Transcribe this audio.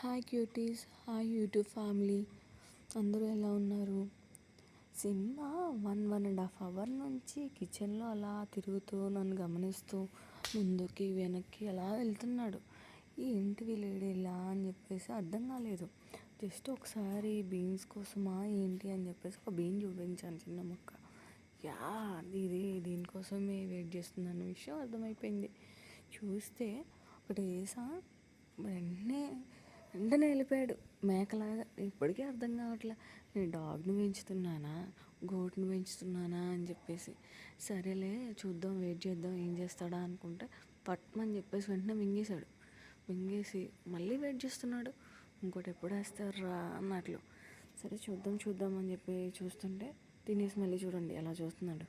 Hi cuties, hi YouTube family, అందరూ ఎలా ఉన్నారు? సింబా 1.5 అవర్ నుంచి కిచెన్లో అలా తిరుగుతూ నన్ను గమనిస్తూ ముందుకి వెనక్కి అలా వెళ్తున్నాడు. ఏంటి వీళ్ళేడు ఇలా అని చెప్పేసి అర్థం కాలేదు. జస్ట్ ఒకసారి బీన్స్ కోసమా ఏంటి అని చెప్పేసి ఒక బీన్ చూపించాను, చిన్న మొక్క. ఇది దీనికోసమే వెయిట్ చేస్తుందన్న విషయం అర్థమైపోయింది. చూస్తే ఒకటి వేసా, వెంటనే వెళ్ళిపోయాడు మేకలాగా. ఇప్పటికీ అర్థం కావట్లే, నేను డాగ్ని పెంచుతున్నానా గోట్ని పెంచుతున్నానా అని చెప్పేసి. సరేలే చూద్దాం, వెయిట్ చేద్దాం ఏం చేస్తాడా అనుకుంటే పట్టమని చెప్పేసి వెంటనే మింగేశాడు. మింగేసి మళ్ళీ వెయిట్ చేస్తున్నాడు, ఇంకోటి ఎప్పుడు వేస్తారా అన్నట్లు. సరే చూద్దాం అని చెప్పి చూస్తుంటే తినేసి మళ్ళీ చూడండి ఎలా చూస్తున్నాడు.